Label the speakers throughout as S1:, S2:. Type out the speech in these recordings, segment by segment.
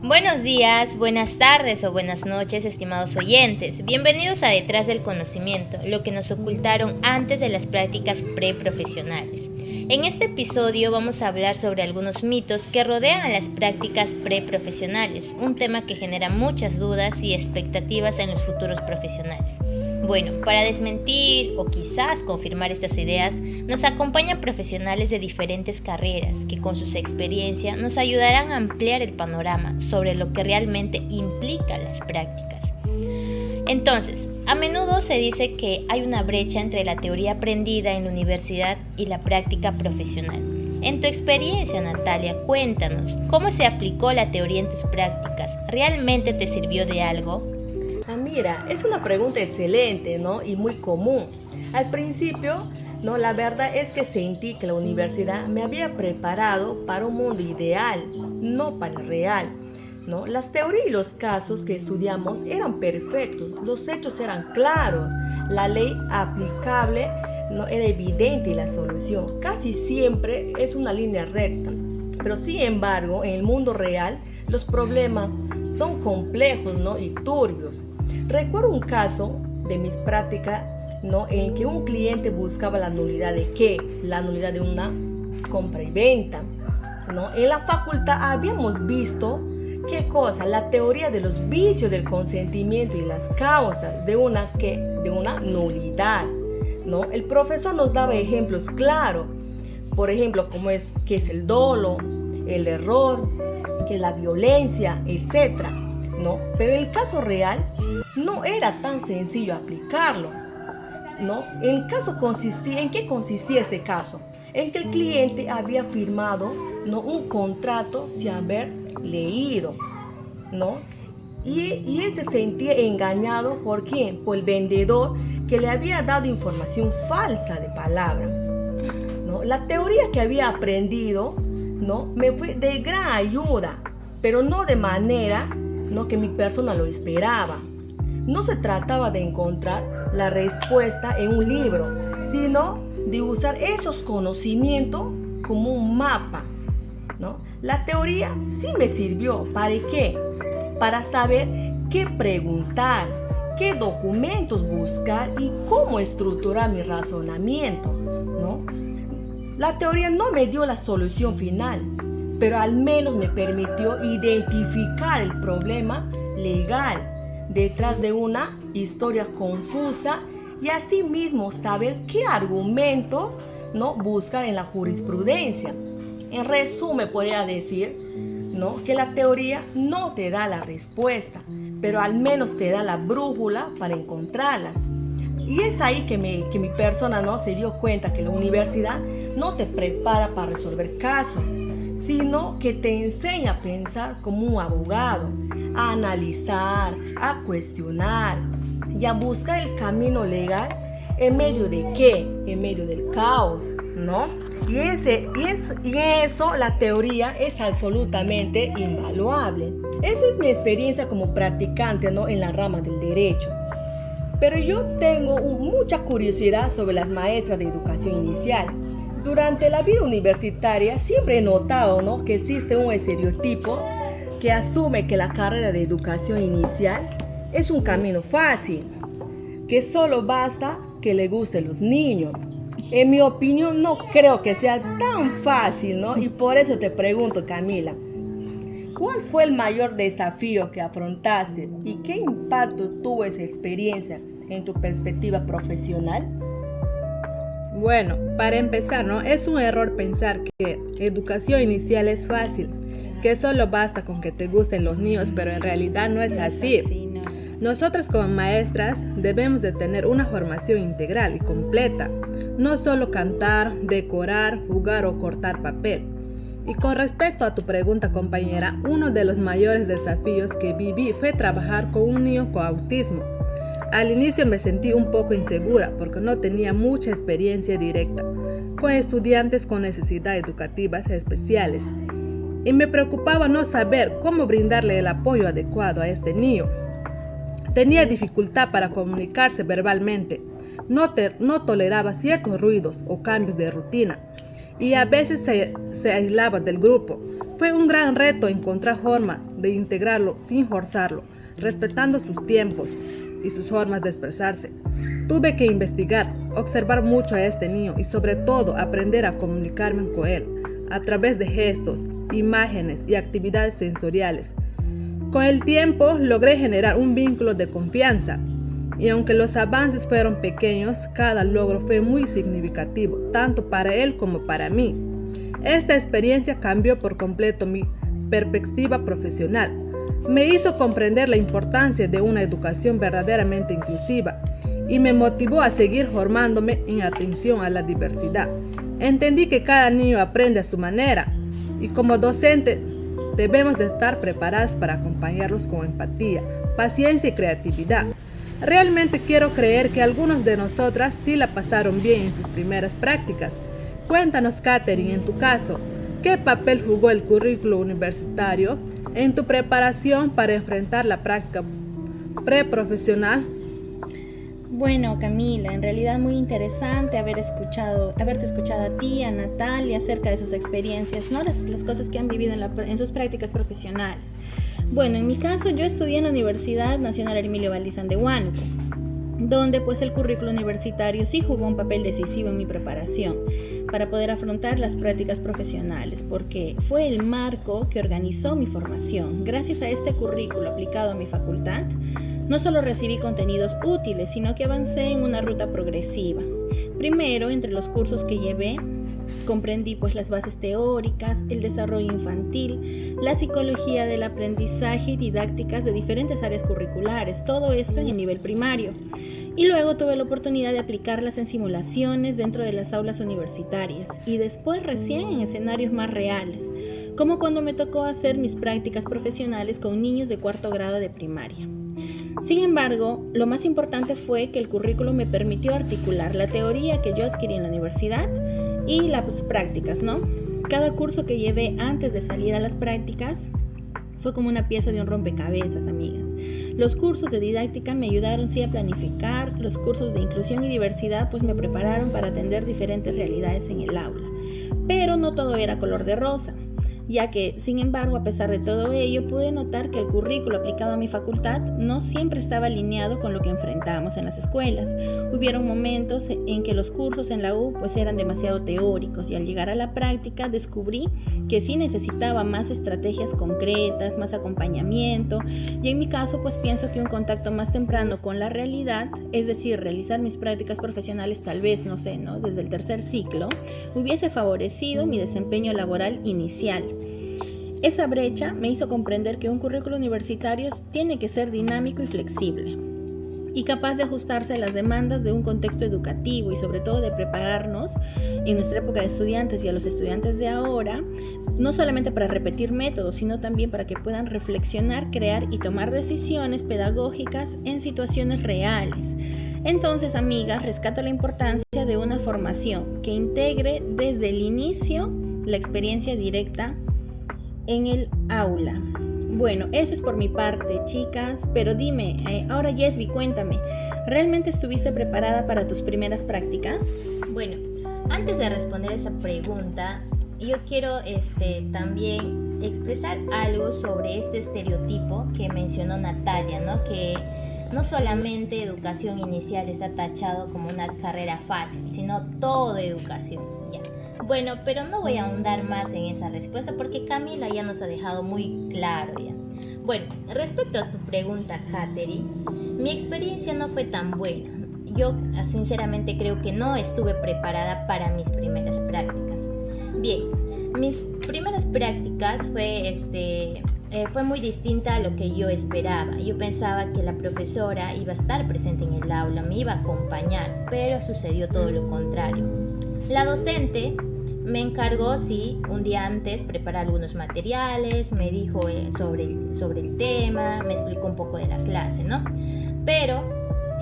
S1: Buenos días, buenas tardes o buenas noches, estimados oyentes. Bienvenidos a Detrás del Conocimiento, lo que nos ocultaron antes de las prácticas preprofesionales. En este episodio vamos a hablar sobre algunos mitos que rodean a las prácticas preprofesionales, un tema que genera muchas dudas y expectativas en los futuros profesionales. Bueno, para desmentir o quizás confirmar estas ideas, nos acompañan profesionales de diferentes carreras que con sus experiencias nos ayudarán a ampliar el panorama sobre lo que realmente implican las prácticas. Entonces, a menudo se dice que hay una brecha entre la teoría aprendida en la universidad y la práctica profesional. En tu experiencia, Natalia, cuéntanos, ¿cómo se aplicó la teoría en tus prácticas? ¿Realmente te sirvió de algo?
S2: Mira, es una pregunta excelente, ¿no? Y muy común. Al principio, ¿no? La verdad es que sentí que la universidad me había preparado para un mundo ideal, no para el real, ¿no? Las teorías y los casos que estudiamos eran perfectos, los hechos eran claros, la ley aplicable no era evidente y la solución casi siempre es una línea recta. Pero sin embargo, en el mundo real, los problemas son complejos, ¿no? Y turbios. Recuerdo un caso de mis prácticas, ¿no? En que un cliente buscaba la nulidad de ¿qué? La nulidad de una compra y venta, ¿no? En la facultad habíamos visto ¿qué cosa? La teoría de los vicios del consentimiento y las causas de una nulidad, ¿no? El profesor nos daba ejemplos claros, por ejemplo, como es que es el dolo, el error, que es la violencia, etcétera, ¿no? Pero en el caso real no era tan sencillo aplicarlo, ¿no? ¿En qué consistía este caso? En que el cliente había firmado, ¿no? Un contrato sin haber leído, ¿no? Y él se sentía engañado. ¿Por quién? Por el vendedor que le había dado información falsa de palabra, ¿no? La teoría que había aprendido, ¿no? Me fue de gran ayuda, pero no de manera, ¿no? Que mi persona lo esperaba. No se trataba de encontrar la respuesta en un libro, sino de usar esos conocimientos como un mapa, ¿no? La teoría sí me sirvió. ¿Para qué? Para saber qué preguntar, qué documentos buscar y cómo estructurar mi razonamiento, ¿no? La teoría no me dio la solución final, pero al menos me permitió identificar el problema legal detrás de una historia confusa y asimismo saber qué argumentos, ¿no? buscar en la jurisprudencia. En resumen, podría decir, ¿no? que la teoría no te da la respuesta, pero al menos te da la brújula para encontrarlas. Y es ahí que mi persona, ¿no? se dio cuenta que la universidad no te prepara para resolver casos, sino que te enseña a pensar como un abogado, a analizar, a cuestionar y a buscar el camino legal en medio de ¿qué? En medio del caos, ¿no? Y eso la teoría es absolutamente invaluable. Eso es mi experiencia como practicante, ¿no? en la rama del derecho. Pero yo tengo mucha curiosidad sobre las maestras de educación inicial. Durante la vida universitaria siempre he notado, ¿no? que existe un estereotipo que asume que la carrera de educación inicial es un camino fácil, que solo basta que le gusten los niños. En mi opinión no creo que sea tan fácil, ¿no? Y por eso te pregunto, Camila, ¿cuál fue el mayor desafío que afrontaste y qué impacto tuvo esa experiencia en tu perspectiva profesional?
S3: Bueno, para empezar, ¿no? Es un error pensar que educación inicial es fácil, que solo basta con que te gusten los niños, pero en realidad no es así. Nosotras como maestras debemos de tener una formación integral y completa, no solo cantar, decorar, jugar o cortar papel. Y con respecto a tu pregunta, compañera, uno de los mayores desafíos que viví fue trabajar con un niño con autismo. Al inicio me sentí un poco insegura porque no tenía mucha experiencia directa con estudiantes con necesidades educativas especiales y me preocupaba no saber cómo brindarle el apoyo adecuado a este niño. Tenía dificultad para comunicarse verbalmente, no toleraba ciertos ruidos o cambios de rutina y a veces se aislaba del grupo. Fue un gran reto encontrar forma de integrarlo sin forzarlo, respetando sus tiempos y sus formas de expresarse. Tuve que investigar, observar mucho a este niño y sobre todo aprender a comunicarme con él a través de gestos, imágenes y actividades sensoriales. Con el tiempo logré generar un vínculo de confianza y aunque los avances fueron pequeños, cada logro fue muy significativo, tanto para él como para mí. Esta experiencia cambió por completo mi perspectiva profesional. Me hizo comprender la importancia de una educación verdaderamente inclusiva y me motivó a seguir formándome en atención a la diversidad. Entendí que cada niño aprende a su manera y como docente debemos de estar preparados para acompañarlos con empatía, paciencia y creatividad. Realmente quiero creer que algunos de nosotras sí la pasaron bien en sus primeras prácticas. Cuéntanos, Katherine, en tu caso, ¿qué papel jugó el currículo universitario en tu preparación para enfrentar la práctica preprofesional?
S4: Bueno, Camila, en realidad muy interesante haberte escuchado a ti, a Natalia, acerca de sus experiencias, ¿no? Las cosas que han vivido en sus prácticas profesionales. Bueno, en mi caso, yo estudié en la Universidad Nacional Hermilio Valdizán de Huánuco, donde pues el currículo universitario sí jugó un papel decisivo en mi preparación para poder afrontar las prácticas profesionales, porque fue el marco que organizó mi formación. Gracias a este currículo aplicado a mi facultad, no solo recibí contenidos útiles, sino que avancé en una ruta progresiva. Primero, entre los cursos que llevé, comprendí pues las bases teóricas, el desarrollo infantil, la psicología del aprendizaje y didácticas de diferentes áreas curriculares, todo esto en el nivel primario. Y luego tuve la oportunidad de aplicarlas en simulaciones dentro de las aulas universitarias y después recién en escenarios más reales, como cuando me tocó hacer mis prácticas profesionales con niños de 4º grado de primaria. Sin embargo, lo más importante fue que el currículo me permitió articular la teoría que yo adquirí en la universidad y las prácticas, ¿no? Cada curso que llevé antes de salir a las prácticas fue como una pieza de un rompecabezas, amigas. Los cursos de didáctica me ayudaron sí a planificar, los cursos de inclusión y diversidad pues me prepararon para atender diferentes realidades en el aula. Pero no todo era color de rosa, ya que, sin embargo, a pesar de todo ello, pude notar que el currículo aplicado a mi facultad no siempre estaba alineado con lo que enfrentábamos en las escuelas. Hubieron momentos en que los cursos en la U pues eran demasiado teóricos y al llegar a la práctica descubrí que sí necesitaba más estrategias concretas, más acompañamiento y en mi caso pues pienso que un contacto más temprano con la realidad, es decir, realizar mis prácticas profesionales tal vez, no sé, ¿no? Desde el 3er ciclo, hubiese favorecido mi desempeño laboral inicial. Esa brecha me hizo comprender que un currículo universitario tiene que ser dinámico y flexible y capaz de ajustarse a las demandas de un contexto educativo y sobre todo de prepararnos en nuestra época de estudiantes y a los estudiantes de ahora, no solamente para repetir métodos, sino también para que puedan reflexionar, crear y tomar decisiones pedagógicas en situaciones reales. Entonces, amigas, rescato la importancia de una formación que integre desde el inicio la experiencia directa en el aula. Bueno, eso es por mi parte, chicas, pero dime, ahora Yesby, cuéntame, ¿realmente estuviste preparada para tus primeras prácticas?
S1: Bueno, antes de responder esa pregunta, yo quiero también expresar algo sobre este estereotipo que mencionó Natalia, ¿no? Que no solamente educación inicial está tachado como una carrera fácil, sino toda educación, ya. Bueno, pero no voy a ahondar más en esa respuesta porque Camila ya nos ha dejado muy claro ya. Bueno, respecto a tu pregunta, Katherine, mi experiencia no fue tan buena. Yo sinceramente creo que no estuve preparada para mis primeras prácticas. Bien, mis primeras prácticas fue muy distinta a lo que yo esperaba. Yo pensaba que la profesora iba a estar presente en el aula, me iba a acompañar, pero sucedió todo lo contrario. La docente me encargó, sí, un día antes preparar algunos materiales, me dijo sobre el tema, me explicó un poco de la clase, ¿no? Pero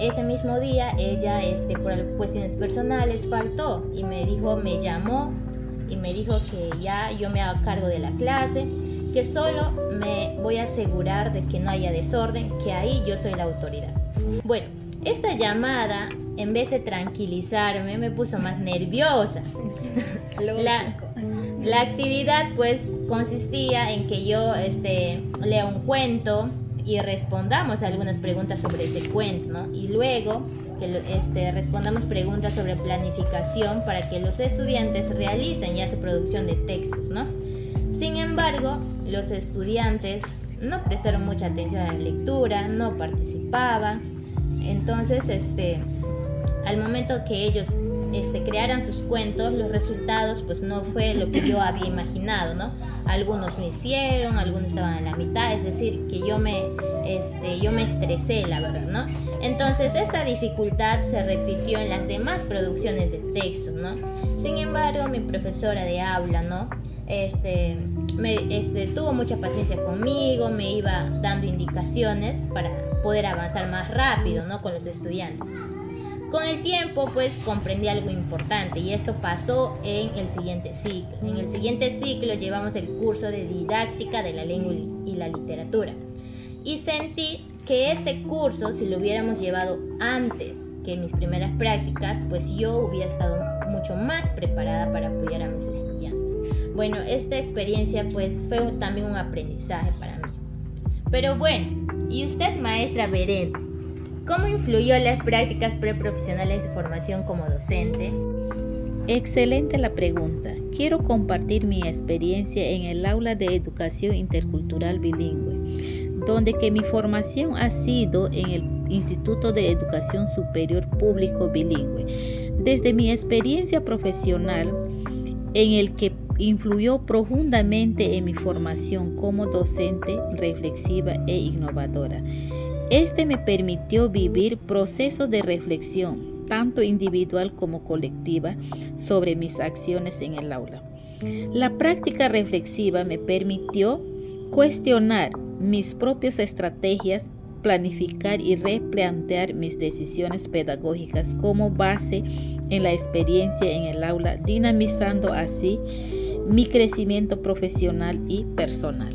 S1: ese mismo día ella, por cuestiones personales, faltó y me llamó y me dijo que ya yo me hago cargo de la clase, que solo me voy a asegurar de que no haya desorden, que ahí yo soy la autoridad. Bueno, esta llamada, en vez de tranquilizarme, me puso más nerviosa. La actividad pues consistía en que yo lea un cuento y respondamos algunas preguntas sobre ese cuento, ¿no? Y luego que respondamos preguntas sobre planificación para que los estudiantes realicen ya su producción de textos, ¿no? Sin embargo, los estudiantes no prestaron mucha atención a la lectura, no participaban. Entonces, al momento que ellos crearan sus cuentos, los resultados pues no fue lo que yo había imaginado, ¿no? Algunos lo hicieron, algunos estaban a la mitad, es decir, que yo me estresé, la verdad, ¿no? Entonces esta dificultad se repitió en las demás producciones de texto, ¿no? Sin embargo, mi profesora de aula, ¿no? Tuvo mucha paciencia conmigo, me iba dando indicaciones para poder avanzar más rápido, ¿no? Con los estudiantes. Con el tiempo, pues, comprendí algo importante y esto pasó en el siguiente ciclo. En el siguiente ciclo llevamos el curso de didáctica de la lengua y la literatura. Y sentí que este curso, si lo hubiéramos llevado antes que mis primeras prácticas, pues yo hubiera estado mucho más preparada para apoyar a mis estudiantes. Bueno, esta experiencia, pues, fue también un aprendizaje para mí. Pero bueno, ¿y usted, maestra Beren? ¿Cómo influyó las prácticas preprofesionales en su formación como docente?
S5: Excelente la pregunta. Quiero compartir mi experiencia en el aula de educación intercultural bilingüe, donde que mi formación ha sido en el Instituto de Educación Superior Público Bilingüe. Desde mi experiencia profesional, en el que influyó profundamente en mi formación como docente reflexiva e innovadora. Me permitió vivir procesos de reflexión, tanto individual como colectiva, sobre mis acciones en el aula. La práctica reflexiva me permitió cuestionar mis propias estrategias, planificar y replantear mis decisiones pedagógicas como base en la experiencia en el aula, dinamizando así mi crecimiento profesional y personal.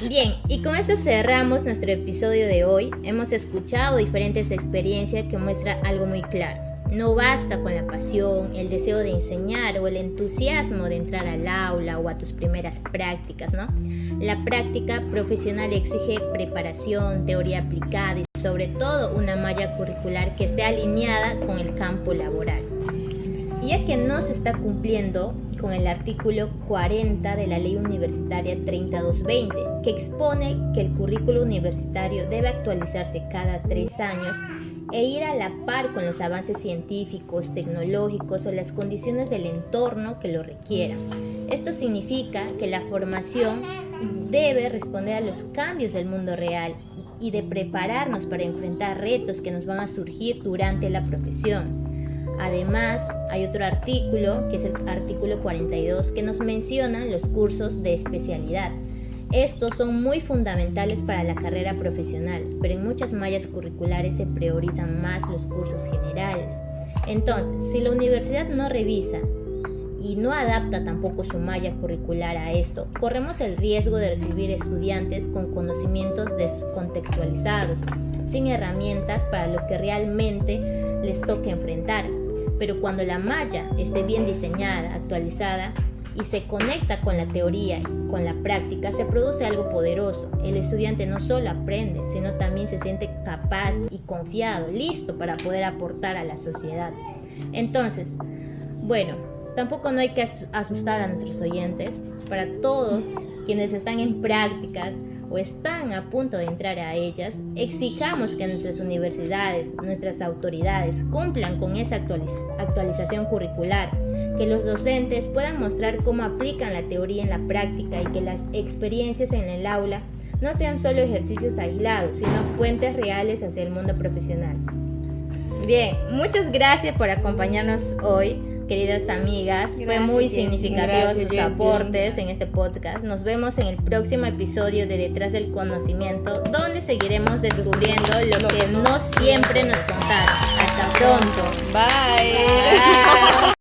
S1: Bien, y con esto cerramos nuestro episodio de hoy. Hemos escuchado diferentes experiencias que muestran algo muy claro. No basta con la pasión, el deseo de enseñar o el entusiasmo de entrar al aula o a tus primeras prácticas, ¿no? La práctica profesional exige preparación, teoría aplicada y sobre todo una malla curricular que esté alineada con el campo laboral. Y ya que no se está cumpliendo con el artículo 40 de la Ley Universitaria 3220, que expone que el currículo universitario debe actualizarse cada 3 años e ir a la par con los avances científicos, tecnológicos o las condiciones del entorno que lo requieran. Esto significa que la formación debe responder a los cambios del mundo real y de prepararnos para enfrentar retos que nos van a surgir durante la profesión. Además, hay otro artículo, que es el artículo 42, que nos menciona los cursos de especialidad. Estos son muy fundamentales para la carrera profesional, pero en muchas mallas curriculares se priorizan más los cursos generales. Entonces, si la universidad no revisa y no adapta tampoco su malla curricular a esto, corremos el riesgo de recibir estudiantes con conocimientos descontextualizados, sin herramientas para lo que realmente les toque enfrentar. Pero cuando la malla esté bien diseñada, actualizada y se conecta con la teoría y con la práctica, se produce algo poderoso. El estudiante no solo aprende, sino también se siente capaz y confiado, listo para poder aportar a la sociedad. Entonces, bueno, tampoco no hay que asustar a nuestros oyentes. Para todos quienes están en prácticas o están a punto de entrar a ellas, exijamos que nuestras universidades, nuestras autoridades cumplan con esa actualización curricular, que los docentes puedan mostrar cómo aplican la teoría en la práctica y que las experiencias en el aula no sean solo ejercicios aislados, sino puentes reales hacia el mundo profesional. Bien, muchas gracias por acompañarnos hoy, queridas amigas. Fue muy significativo sus aportes en este podcast. Nos vemos en el próximo episodio de Detrás del Conocimiento, donde seguiremos descubriendo lo que no siempre nos contaron. Hasta pronto.
S2: Bye.